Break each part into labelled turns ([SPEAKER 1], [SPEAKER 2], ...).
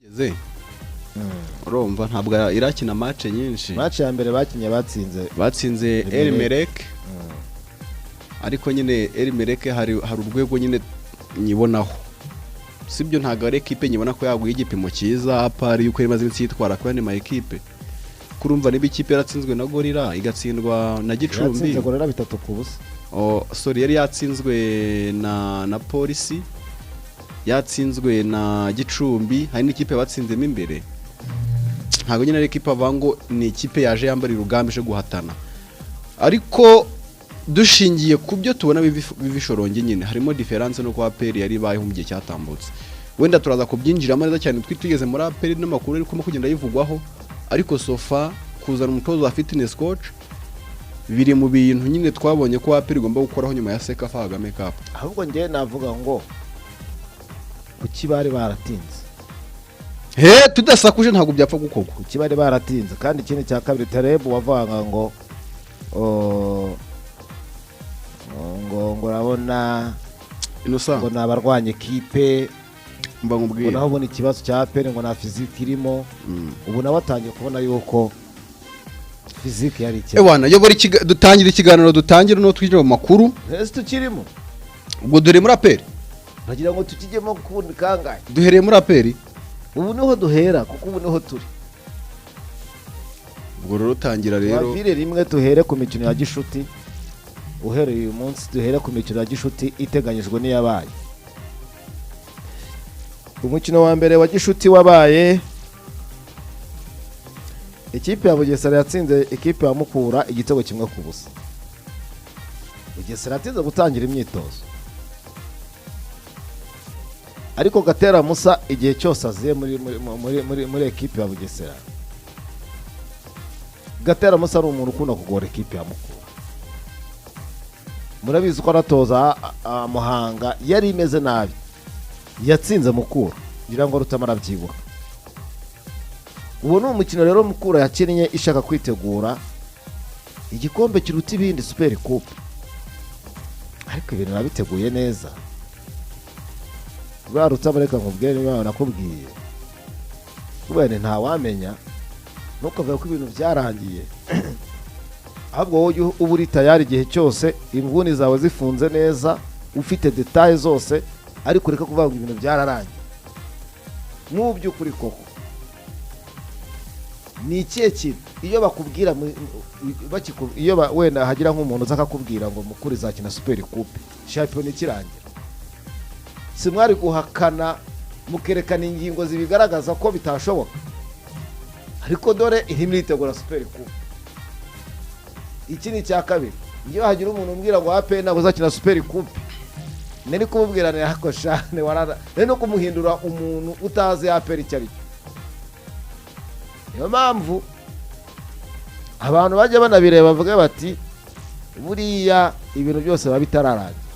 [SPEAKER 1] Geze urumva ntabwo irakina match nyinshi.
[SPEAKER 2] Match ya mbere bakinye
[SPEAKER 1] batsinze El Merek. Ariko nyine El Merek hari urwego nyine nyibonaho. Sibyo ntago ari equipe nyibona ko yaguye igipimo cyiza apari yuko imaze iminsi yitwara kwa ni ma equipe. Kurumva niba ikipe yaratsinzwe na Gorilla igatsindwa na Gicumbi.
[SPEAKER 2] Yatsinze Gorilla 3-0.
[SPEAKER 1] Sorry yari yatsinzwe na Polisi. Yatsinzwe na Gicumbi, hari n'ikipe batsinzemo imbere. Ntago nyine ari equipe avango ni ikipe yaje yambara urugambije guhatana. Ariko dushingiye kubyo tubona bivishorongye nyine harimo difference no kwa APR yari baye mu gihe cyatambutse. Wenda turaza kubyinjiramo neza cyane twitugeze muri APR n'amakuru ariko mo kugenda yivugwaho. Ariko sofa kuzana umutozo wa fitness coach biri mu bintu nyine twabonye ko APR igomba gukoraho nyuma ya Sekafa Kagame Cup.
[SPEAKER 2] Ahubwo ngiye navuga ngo kuki bari baratinze.
[SPEAKER 1] Tudasakuje ntago byapfa gukorwa.
[SPEAKER 2] Kuki bari baratinze kandi ikindi cya kabiri Taleb wavanga ngo urabona
[SPEAKER 1] Innocent
[SPEAKER 2] ngo nabarwanye equipe
[SPEAKER 1] mba ngubwiye.
[SPEAKER 2] Naho ubona ikibazo cya APR ngo na physique irimo. Ubu nabatangiye kubona yuko physique yari cyo.
[SPEAKER 1] Ewana yobora dutangira ikiganiro dutangira no twinjira mu makuru.
[SPEAKER 2] Ese tukirimo.
[SPEAKER 1] Ubwo dore muri APR.
[SPEAKER 2] Bagira ngo tukijyemo kundi kangaye.
[SPEAKER 1] Duhereye muri APR.
[SPEAKER 2] Ubu niho duhera kuko ubu niho turi.
[SPEAKER 1] Ubwo rero tangira rero.
[SPEAKER 2] Wavire rimwe tuhere ku mikino ya gishuti. Uhereye uyu munsi duhere ku mikino ya gishuti iteganyijwe n'iyabaye. Umukino wa mbere wa gishuti wabaye ikipe ya Bugesera yatsinze ikipe ya Mukura igitego kimwe ku busa. Bugesera yatsinze gutangira imyitozo. Ariko Gatera Musa igihe cyose aziye muri equipe ya Bugesera. Gatera Musa ari umuntu ukunda kugora equipe ya Mukura. Murabizi ko aratoza Muhanga yari imeze nabi. Yatsinze Mukura ngira ngo rutamara byibuka. Ubu ni umukino rero Mukura yakinnye ishaka kwitegura igikombe kiruta ibindi Super Coupe. Ariko ibintu nabiteguye neza. Barutabareka nkubwire niba nakubwiye. Ubene nta wamenya nukavuga ko ibintu byarangiye. Ahubwo wowe uburi tayari igihe cyose inguni zawe zifunze neza ufite details zose ariko reka kuvuga ngo ibintu byararangiye. Mu by'ukuri koko ni ikihe kintu iyo bakubwira iyo wenda hagira nk'umuntu uzakakubwira ngo Mukura izakina Super Coupe champion ikirangira simwari guhakana mukerekana ingingo zibigaragaza ko bitashoboka. Ariko dore ihimiritegura Super Coupe. Iki ni cya kabiri iyo hagira umuntu umbwira ngo APR ntabwo uzakina Super Coupe nari kumubwira ne hako shane warara no kumuhindura umuntu utazi APR icyo ari. Niyo mpamvu abantu bajya banabireba bavuga bati buriya ibintu byose biba bitararangira.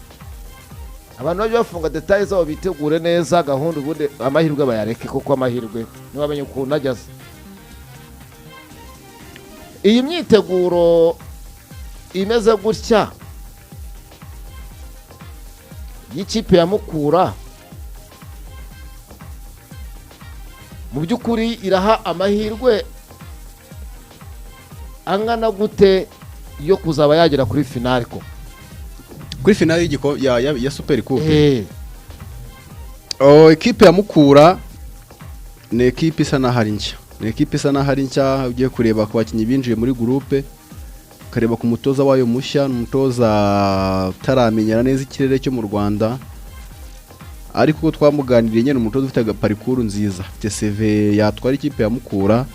[SPEAKER 2] Abantu bajya bafunga details zabo bitegure neza gahunda ubundi amahirwe bayareke kuko amahirwe niba bamenye ukuntu ajyaze. Iyi myiteguro imeze gutya y'ikipe ya Mukura mu by'ukuri iraha amahirwe angana gute yo kuzaba yagera kuri finale ko
[SPEAKER 1] kuri finale ya Super Coupe. Equipe ya Mukura ni equipe isa n'ahari nshya. Ni equipe isa n'ahari nshya ugiye kureba ku bakinyi binjiye muri groupe kareba ku mutoza wayo mushya n'umutoza taramenyera neza ikirere cyo mu Rwanda. Ariko ko twamuganiriye nyene umutoza ufite parcours nziza afite CV yatwara ikipe ya Mukura.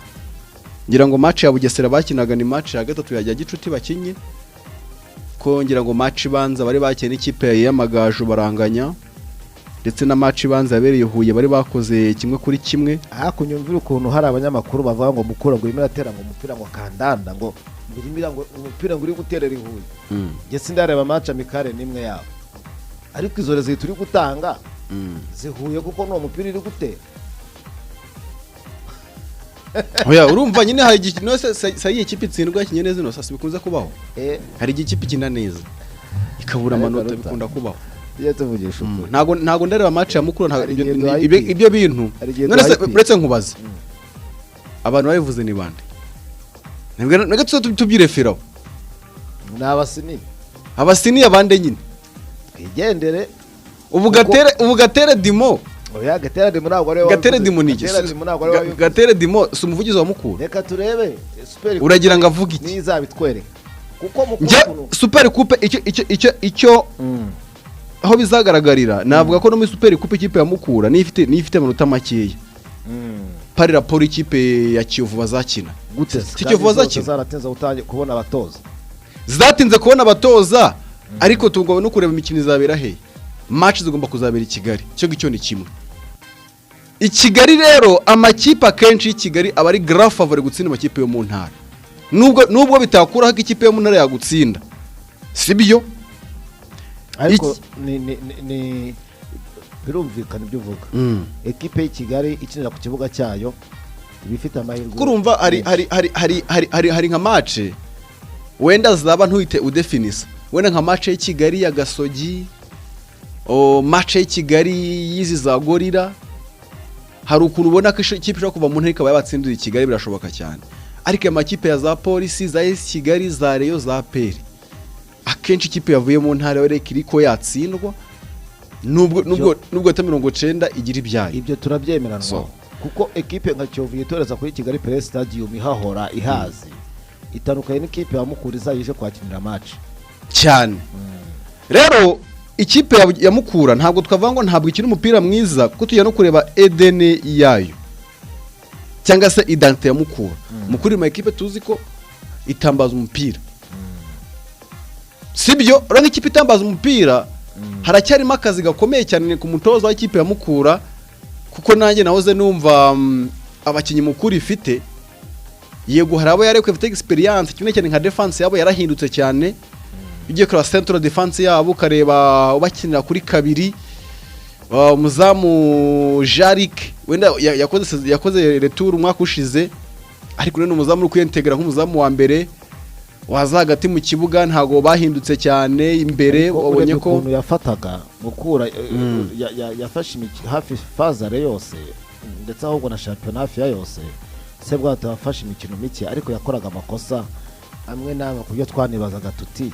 [SPEAKER 1] Ngira ngo match ya Bugesera bakinaga ni match ya gatatu ya Gicuti bakinye ko ngira ngo match banza bari bakene ikipe ya Magaju baranganya ndetse na match banza yabereye Huye bari bakoze kimwe kuri kimwe.
[SPEAKER 2] Kunyumvira ukuntu hari abanyamakuru bavuga ngo Mukura ngo irimo iratera ngo umupira ngo kandanda ngo birimo ngo umupira ngo uri guterera Huye. Je sindareba match amikare nimwe yabo. Ariko izo rezo turi gutanga zihuye kuko no mupira iri gutera.
[SPEAKER 1] Oya urumva nyine hari igikino sayi ikipe itsindwa kinye neza no sasa bikunze kubaho. Hari igikipe kina neza ikabura amanota bikunda kubaho.
[SPEAKER 2] iyo tuvugisha ukuri
[SPEAKER 1] ntago ndareba match ya Mukura
[SPEAKER 2] Hari igihe
[SPEAKER 1] ibyo bintu
[SPEAKER 2] Hari igihe
[SPEAKER 1] none se
[SPEAKER 2] duhype.
[SPEAKER 1] uretse nkubaza abantu babivuze ni bande nabwo tubyireferaho
[SPEAKER 2] n'abasini
[SPEAKER 1] abasini abande nyine
[SPEAKER 2] twigendere
[SPEAKER 1] ubu gatere dimo
[SPEAKER 2] oya gatera dimo ntabwo ari
[SPEAKER 1] gatere dimo ni iki gatere dimo si umuvugizi wa Mukura
[SPEAKER 2] reka turebe super
[SPEAKER 1] uragira ngo avuge iki
[SPEAKER 2] nizabitwereka kuko
[SPEAKER 1] njye
[SPEAKER 2] Mukura
[SPEAKER 1] super coupe icyo aho bizagaragarira navuga ko no muri super coupe ikipe ya Mukura niyo ifite amanota makeya pari raporo ikipe ya Kiyovu bazakina
[SPEAKER 2] gute
[SPEAKER 1] Kiyovu bazakina
[SPEAKER 2] zaratinze utangiye kubona abatoza
[SPEAKER 1] zatinze kubona abatoza ariko tugomba no kureba imikino izabera he match zigomba kuzabera i Kigali cyo gicyo ni kimwe i Kigali rero amakipe akenshi i Kigali aba ari grand favori gutsinda amakipe yo mu ntara nubwo bitakuraho ko ikipe yo mu ntara yagutsinda sibyo
[SPEAKER 2] ariko ni birumvikana ibyo uvuga ekipe y'i Kigali ikinira ku kibuga cyayo ibifite amahirwe
[SPEAKER 1] kurumva hari nka match wenda zaba ntuite udefinisa wenda nka match y'i Kigali ya Gasogi match y'i Kigali yizi za Gorira hari ukuntu ubona ko ikipe ishobora kuva mu ntara ikaba yabatsindira i Kigali birashoboka cyane ariko amakipe ya za polisi za AS Kigali za Rayon za APR akenshi ikipe yavuye mu ntara yo reko yatsindwa nubwo 90 igira ibyayo
[SPEAKER 2] ibyo turabyemeranwa kuko ekipe nka Kiyovu yitoreza kuri Kigali Press Stadium ihahora ihazi itandukanye n'ikipe ya Mukura izayije kwakinira match
[SPEAKER 1] cyane rero ikipe ya Mukura ntabwo twavuga ngo ntabwo ikiri umupira mwiza kuko tujya no kureba Edene yayo cyangwa se identité ya Mukura Mukura mu ekipe tuzi ko itambaza umupira sibyo uranga ikipe itambaza umupira haracyarimo akazi gakomeye cyane ku mutoza w'ikipe ya Mukura kuko nanjye nahoze numva abakinyi Mukura ifite yego harabo yari ko ifite experience kimwe cyane nka defense yabo yarahindutse cyane ugiye kuri central defense yabo kareba ubakinira kuri kabiri umuzamu Jarik wenda yakoze retour umwaka ushize ariko none umuzamu uri kwiintegra nk'umuzamu wa mbere waza hagati mu kibuga ntago bahindutse cyane imbere ubonye ko
[SPEAKER 2] ukuntu yafataga Mukura yafashe hafi fazare yose ndetse ahubwo na championnat hafi ya yose sebwa atafashe imikino mike ariko yakoraga amakosa amwe n'amwe kubyo twanibazaga tuti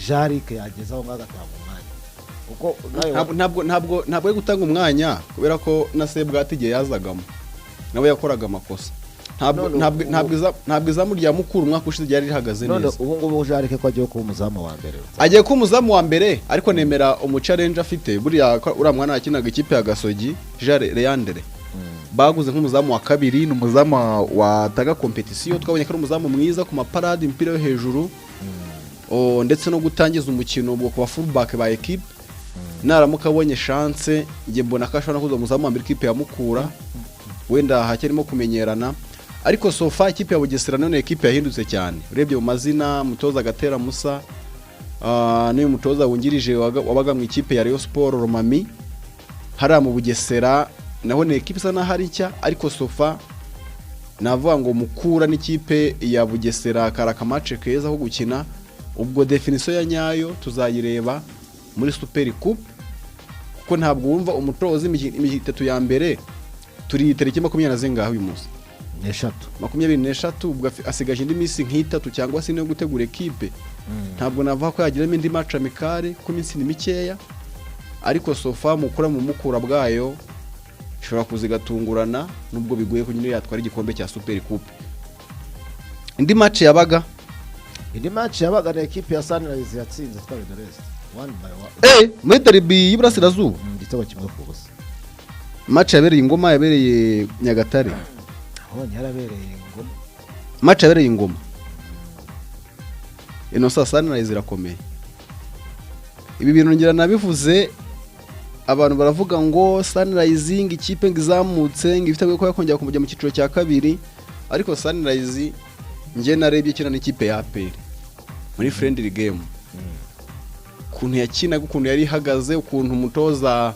[SPEAKER 2] Jarik yagezaho ngagatanga umwanya kuko
[SPEAKER 1] ntabwo ari gutanga umwanya kubera ko na sebwa atige yazagamo nawe yakoraga amakosa ntabwo izamu rya Mukura umwaka ushize ryari rihagaze neza
[SPEAKER 2] none ubu ngubu Jarik ko agiye kuba umuzamu wa mbere
[SPEAKER 1] agiye kuba umuzamu wa mbere ariko nemera umuchallenge afite buriya uriya mwana yakinaga ikipe ya Gasogi Jare Leandre baguze nk'umuzamu wa kabiri n'umuzamu wataga competition twabonye ko ari umuzamu mwiza ku maparade impira yo hejuru ndetse no gutangiza umukino bwo kuba fullback ba equipe naramuka abonye chance nge mbona ko ashobora kuza umuzamu wa mbere ikipe ya Mukura wenda hakirimo kumenyerana ariko sofa ikipe ya Bugesera none equipe yahindutse cyane urebye mu mazina mutoza Gatera Musa n'uyu mutoza wungirije wabaga mu ikipe ya Rayon Sport Romami hari mu Bugesera naho ne equipe sana hari cya ariko sofa navuga ngo Mukura n'ikipe ya Bugesera karaka match keza ho gukina ubwo definition ya nyayo tuzayireba muri Super Coupe kuko ntabwo wumva umutoza imikitatu ya mbere turi tariki 20 zingaho uyu munsi
[SPEAKER 2] n'eshatu
[SPEAKER 1] 23 ubwo asigaje indi minsi nk'itatu cyangwa se no gutegura equipe ntabwo navuga ko yagiramo indi match amicale ku minsi ni mikeya ariko sofa Mukura mu Mukura bwayo ishobora kuzigatungurana nubwo bigoye ko nyine yatwara igikombe cya Super Coupe indi match yabaga
[SPEAKER 2] na equipe ya Sunrise yatsinze twari the rest 1-1
[SPEAKER 1] muri derby y'Iburasirazuba
[SPEAKER 2] igitego kimwe ku busa
[SPEAKER 1] match yabereye Ingoma yabereye Nyagatare
[SPEAKER 2] yarabereye Ingoma
[SPEAKER 1] match yabereye Ingoma ino Sunrise irakomeye ibi bintu ngira nabivuze abantu baravuga ngo Sunrise ikipe ngizamutse ngifite ko yakongera kumujya mu cyiciro cya kabiri ariko Sunrise nge narebye kina n'ikipe ya APR muri friendly game kuntu yakina gukuntu yari ihagaze ukuntu umutoza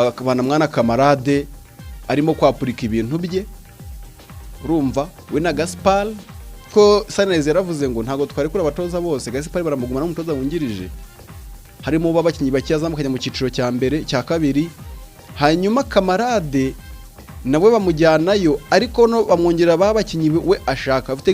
[SPEAKER 1] akabana mwana kamarade arimo kwapurika ibintu bye urumva we na Gaspar ko Sunrise yaravuze ngo ntago twari kuri abatoza bose Gaspar baramugumana n'umutoza wungirije harimo abakinnyi bakiyazamukanye mu cyiciro cya mbere cya kabiri, hanyuma Kamarade nawe bamujyanayo ariko no bamwongera babakinnyi we ashaka afite